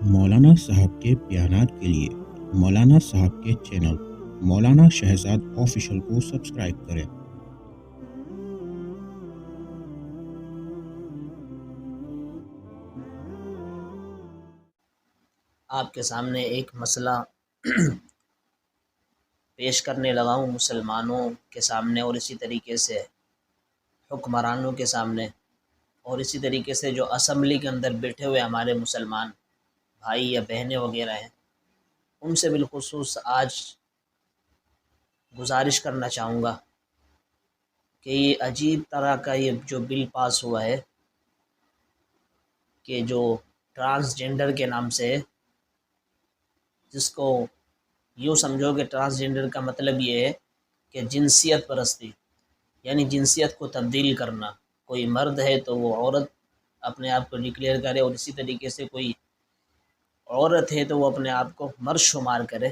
مولانا صاحب کے بیانات کے لیے مولانا صاحب کے چینل مولانا شہزاد آفیشل کو سبسکرائب کریں۔ آپ کے سامنے ایک مسئلہ پیش کرنے لگا ہوں، مسلمانوں کے سامنے اور اسی طریقے سے حکمرانوں کے سامنے، اور اسی طریقے سے جو اسمبلی کے اندر بیٹھے ہوئے ہمارے مسلمان بھائی یا بہنیں وغیرہ ہیں، ان سے بالخصوص آج گزارش کرنا چاہوں گا کہ یہ عجیب طرح کا یہ جو بل پاس ہوا ہے کہ جو ٹرانسجنڈر کے نام سے ہے، جس کو یوں سمجھو کہ ٹرانسجنڈر کا مطلب یہ ہے کہ جنسیت پرستی، یعنی جنسیت کو تبدیل کرنا۔ کوئی مرد ہے تو وہ عورت اپنے آپ کو ڈکلیئر کرے، اور اسی طریقے سے کوئی عورت ہے تو وہ اپنے آپ کو مرد شمار کرے۔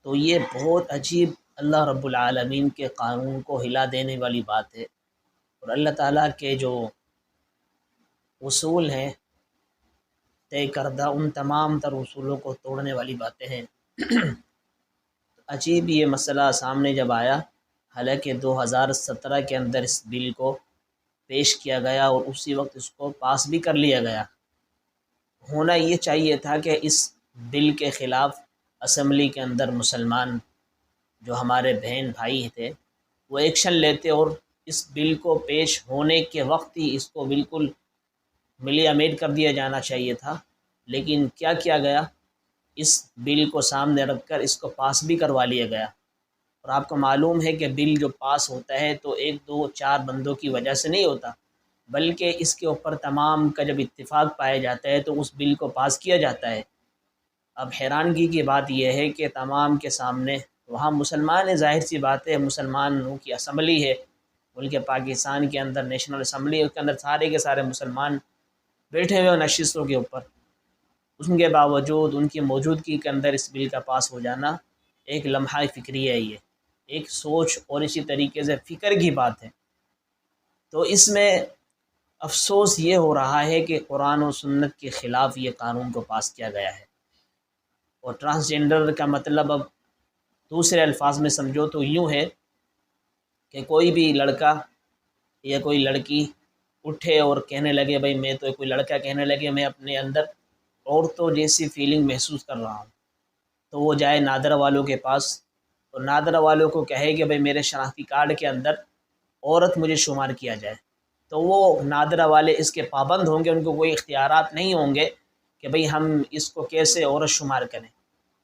تو یہ بہت عجیب، اللہ رب العالمین کے قانون کو ہلا دینے والی بات ہے، اور اللہ تعالیٰ کے جو اصول ہیں طے کردہ، ان تمام تر اصولوں کو توڑنے والی باتیں ہیں۔ عجیب یہ مسئلہ سامنے جب آیا، حالانکہ 2017 کے اندر اس بل کو پیش کیا گیا اور اسی وقت اس کو پاس بھی کر لیا گیا، ہونا یہ چاہیے تھا کہ اس بل کے خلاف اسمبلی کے اندر مسلمان جو ہمارے بہن بھائی تھے وہ ایکشن لیتے، اور اس بل کو پیش ہونے کے وقت ہی اس کو بالکل ملی امیٹ کر دیا جانا چاہیے تھا۔ لیکن کیا کیا گیا، اس بل کو سامنے رکھ کر اس کو پاس بھی کروا لیا گیا۔ اور آپ کو معلوم ہے کہ بل جو پاس ہوتا ہے تو 1 2 4 بندوں کی وجہ سے نہیں ہوتا، بلکہ اس کے اوپر تمام کا جب اتفاق پایا جاتا ہے تو اس بل کو پاس کیا جاتا ہے۔ اب حیرانگی کی بات یہ ہے کہ تمام کے سامنے وہاں مسلمان ہے، ظاہر سی بات ہے، مسلمانوں کی اسمبلی ہے ملک پاکستان کے اندر، نیشنل اسمبلی ہے، اس کے اندر سارے کے سارے مسلمان بیٹھے ہوئے نشستوں کے اوپر، اس کے باوجود ان کی موجودگی کے اندر اس بل کا پاس ہو جانا ایک لمحہ فکری ہے، یہ ایک سوچ اور اسی طریقے سے فکر کی بات ہے۔ تو اس میں افسوس یہ ہو رہا ہے کہ قرآن و سنت کے خلاف یہ قانون کو پاس کیا گیا ہے۔ اور ٹرانسجنڈر کا مطلب اب دوسرے الفاظ میں سمجھو تو یوں ہے کہ کوئی بھی لڑکا یا کوئی لڑکی اٹھے اور کہنے لگے، بھائی میں تو، کوئی لڑکا کہنے لگے میں اپنے اندر عورتوں جیسی فیلنگ محسوس کر رہا ہوں، تو وہ جائے نادرہ والوں کے پاس اور نادرہ والوں کو کہے کہ بھائی میرے شناختی کارڈ کے اندر عورت مجھے شمار کیا جائے، تو وہ نادرہ والے اس کے پابند ہوں گے، ان کو کوئی اختیارات نہیں ہوں گے کہ بھئی ہم اس کو کیسے عورت شمار کریں۔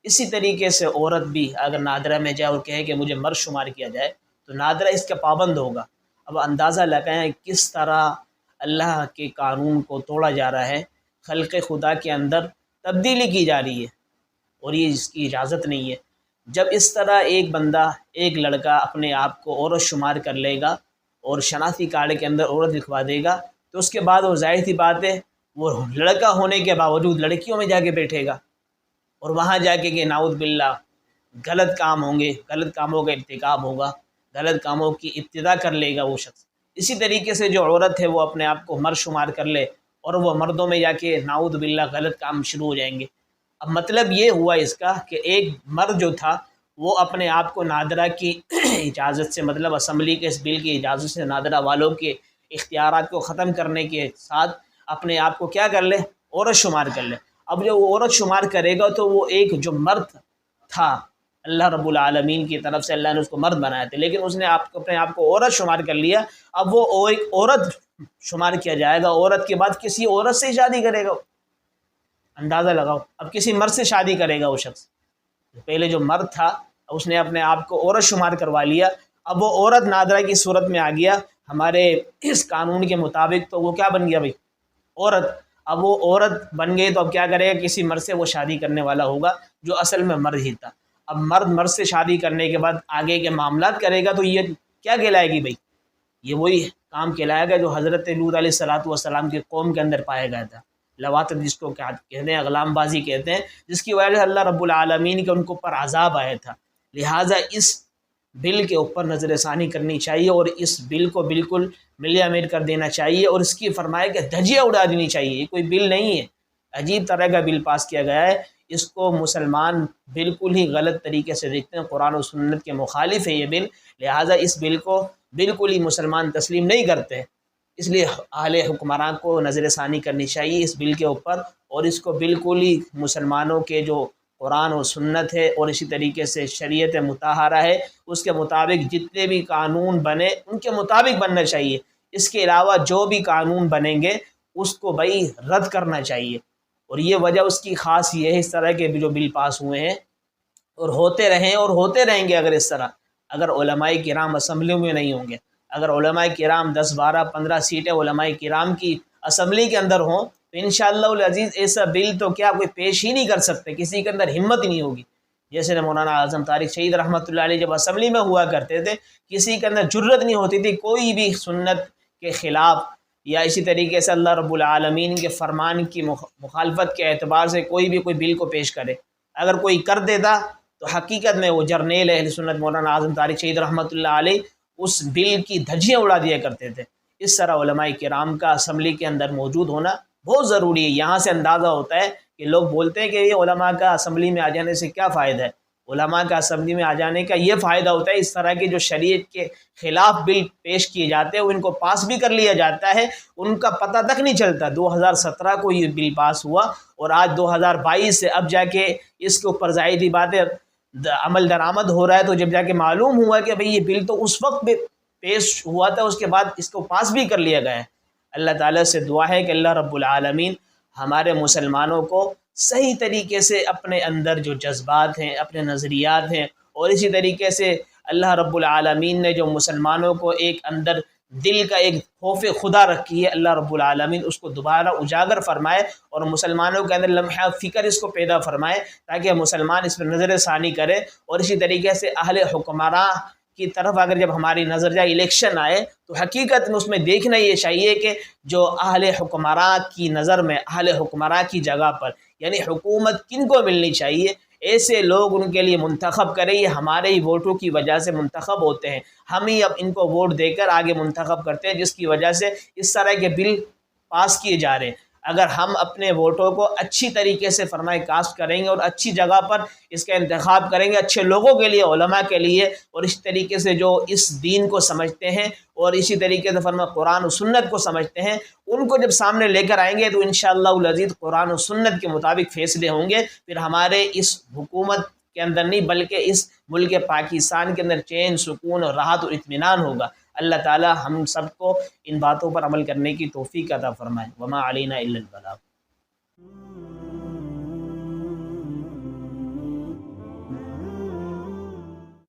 اسی طریقے سے عورت بھی اگر نادرہ میں جائے اور کہے کہ مجھے مرد شمار کیا جائے تو نادرہ اس کا پابند ہوگا۔ اب اندازہ لگائیں کس طرح اللہ کے قانون کو توڑا جا رہا ہے، خلق خدا کے اندر تبدیلی کی جا رہی ہے، اور یہ اس کی اجازت نہیں ہے۔ جب اس طرح ایک بندہ، ایک لڑکا اپنے آپ کو عورت شمار کر لے گا اور شناختی کارڈ کے اندر عورت لکھوا دے گا، تو اس کے بعد وہ ظاہر سی بات ہے وہ لڑکا ہونے کے باوجود لڑکیوں میں جا کے بیٹھے گا، اور وہاں جا کے کہ نعوذ باللہ غلط کام ہوں گے، غلط کاموں کا ارتکاب ہوگا، غلط کاموں کی ابتدا کر لے گا وہ شخص۔ اسی طریقے سے جو عورت ہے وہ اپنے آپ کو مرد شمار کر لے اور وہ مردوں میں جا کے نعوذ باللہ غلط کام شروع ہو جائیں گے۔ اب مطلب یہ ہوا اس کا کہ ایک مرد جو تھا وہ اپنے آپ کو نادرہ کی اجازت سے، مطلب اسمبلی کے اس بل کی اجازت سے، نادرہ والوں کے اختیارات کو ختم کرنے کے ساتھ اپنے آپ کو کیا کر لے، عورت شمار کر لے۔ اب جو وہ عورت شمار کرے گا تو وہ ایک جو مرد تھا، اللہ رب العالمین کی طرف سے اللہ نے اس کو مرد بنایا تھا، لیکن اس نے اپنے آپ کو عورت شمار کر لیا۔ اب وہ ایک عورت شمار کیا جائے گا، عورت کے بعد کسی عورت سے شادی کرے گا، اندازہ لگاؤ، اب کسی مرد سے شادی کرے گا وہ شخص۔ پہلے جو مرد تھا اس نے اپنے آپ کو عورت شمار کروا لیا، اب وہ عورت نادرہ کی صورت میں آ گیا ہمارے اس قانون کے مطابق، تو وہ کیا بن گیا بھائی، عورت۔ اب وہ عورت بن گئی تو اب کیا کرے گا، کسی مرد سے وہ شادی کرنے والا ہوگا جو اصل میں مرد ہی تھا۔ اب مرد مرد سے شادی کرنے کے بعد آگے کے معاملات کرے گا تو یہ کیا کہلائے گی بھائی، یہ وہی کام کہلائے گا جو حضرت لوط علیہ السلام کی قوم کے اندر پایا گیا تھا، لواطت جس کو کہتے ہیں، اغلام بازی کہتے ہیں، جس کی وجہ سے اللہ رب العالمین کے ان کے اوپر عذاب آیا تھا۔ لہٰذا اس بل کے اوپر نظر ثانی کرنی چاہیے اور اس بل کو بالکل ملی امیر کر دینا چاہیے، اور اس کی فرمائے کہ دھجیاں اڑا دینی چاہیے۔ یہ کوئی بل نہیں ہے، عجیب طرح کا بل پاس کیا گیا ہے، اس کو مسلمان بالکل ہی غلط طریقے سے دیکھتے ہیں، قرآن و سنت کے مخالف ہے یہ بل، لہٰذا اس بل کو بالکل ہی مسلمان تسلیم نہیں کرتے، اس لیے اہل حکمران کو نظر ثانی کرنی چاہیے اس بل کے اوپر، اور اس کو بالکل ہی مسلمانوں کے جو قرآن و سنت ہے اور اسی طریقے سے شریعت مطہرہ ہے اس کے مطابق جتنے بھی قانون بنے ان کے مطابق بننا چاہیے، اس کے علاوہ جو بھی قانون بنیں گے اس کو بھائی رد کرنا چاہیے، اور یہ وجہ اس کی خاص یہ ہے اس طرح کے جو بل پاس ہوئے ہیں اور ہوتے رہیں اور ہوتے رہیں گے اگر اس طرح، اگر علماء کرام اسمبلیوں میں نہیں ہوں گے، اگر علماء کرام 10 12 15 سیٹیں علماء کرام کی اسمبلی کے اندر ہوں تو انشاءاللہ العزیز ایسا بل تو کیا کوئی پیش ہی نہیں کر سکتے، کسی کے اندر ہمت ہی نہیں ہوگی، جیسے مولانا اعظم طارق شہید رحمۃ اللہ علیہ جب اسمبلی میں ہوا کرتے تھے کسی کے اندر جرت نہیں ہوتی تھی کوئی بھی سنت کے خلاف یا اسی طریقے سے اللہ رب العالمین کے فرمان کی مخالفت کے اعتبار سے کوئی بھی کوئی بل کو پیش کرے، اگر کوئی کر دیتا تو حقیقت میں وہ جرنیل اہل سنت مولانا اعظم طارق شہید رحمۃ اللہ علیہ اس بل کی دھجیاں اڑا دیا کرتے تھے، اس طرح علماء کرام کا اسمبلی کے اندر موجود ہونا بہت ضروری ہے، یہاں سے اندازہ ہوتا ہے کہ لوگ بولتے ہیں کہ یہ علماء کا اسمبلی میں آ جانے سے کیا فائدہ ہے، علماء کا اسمبلی میں آ جانے کا یہ فائدہ ہوتا ہے اس طرح کے جو شریعت کے خلاف بل پیش کیے جاتے ہیں وہ ان کو پاس بھی کر لیا جاتا ہے، ان کا پتہ تک نہیں چلتا، 2017 کو یہ بل پاس ہوا اور آج 2022 سے اب جا کے اس کے اوپر ظاہری باتیں عمل درآمد ہو رہا ہے، تو جب جا کے معلوم ہوا کہ بھئی یہ بل تو اس وقت پیش ہوا تھا اس کے بعد اس کو پاس بھی کر لیا گیا ہے۔ اللہ تعالیٰ سے دعا ہے کہ اللہ رب العالمین ہمارے مسلمانوں کو صحیح طریقے سے اپنے اندر جو جذبات ہیں اپنے نظریات ہیں اور اسی طریقے سے اللہ رب العالمین نے جو مسلمانوں کو ایک اندر دل کا ایک خوف خدا رکھی ہے، اللہ رب العالمین اس کو دوبارہ اجاگر فرمائے اور مسلمانوں کے اندر لمحہ فکر اس کو پیدا فرمائے تاکہ مسلمان اس پر نظر ثانی کرے، اور اسی طریقے سے اہل حکمراں کی طرف اگر جب ہماری نظر جائے الیکشن آئے تو حقیقت میں اس میں دیکھنا یہ چاہیے کہ جو اہل حکمراں کی نظر میں اہل حکمراں کی جگہ پر یعنی حکومت کن کو ملنی چاہیے، ایسے لوگ ان کے لیے منتخب کریں، یہ ہمارے ہی ووٹوں کی وجہ سے منتخب ہوتے ہیں، ہم ہی اب ان کو ووٹ دے کر آگے منتخب کرتے ہیں جس کی وجہ سے اس طرح کے بل پاس کیے جا رہے ہیں۔ اگر ہم اپنے ووٹوں کو اچھی طریقے سے فرمائے کاسٹ کریں گے اور اچھی جگہ پر اس کا انتخاب کریں گے اچھے لوگوں کے لیے علماء کے لیے اور اس طریقے سے جو اس دین کو سمجھتے ہیں اور اسی طریقے سے فرمائے قرآن و سنت کو سمجھتے ہیں ان کو جب سامنے لے کر آئیں گے تو انشاءاللہ العزیز قرآن و سنت کے مطابق فیصلے ہوں گے، پھر ہمارے اس حکومت کے اندر نہیں بلکہ اس ملک پاکستان کے اندر چین سکون اور راحت اور اطمینان ہوگا۔ اللہ تعالی ہم سب کو ان باتوں پر عمل کرنے کی توفیق عطا فرمائے۔ وما علینا الا البلاغ۔